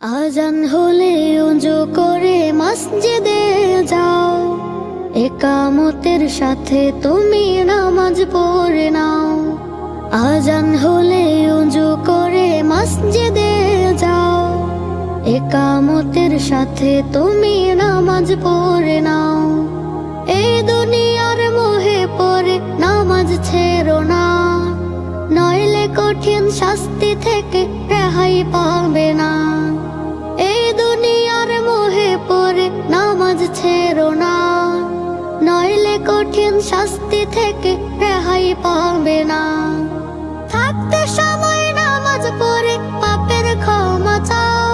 আজান হলে ওযু করে মসজিদে যাও, একামতের সাথে তুমি নামাজ পড়ে নাও। আজান হলে ওযু করে মসজিদে যাও, একামতের সাথে তুমি নামাজ পড়ে নাও। এই দুনিয়ার মোহে পড়ে নামাজ ছেড়ো না, নইলে কঠিন শাস্তি থেকে রেহাই পাবে না। এই দুনিয়ার মোহে পড়ে নামাজ ছেড়ো না, নইলে কঠিন শাস্তি থেকে রেহাই পাবে না। থাকতে সময় নামাজ পড়ে পাপের ক্ষমা চাও,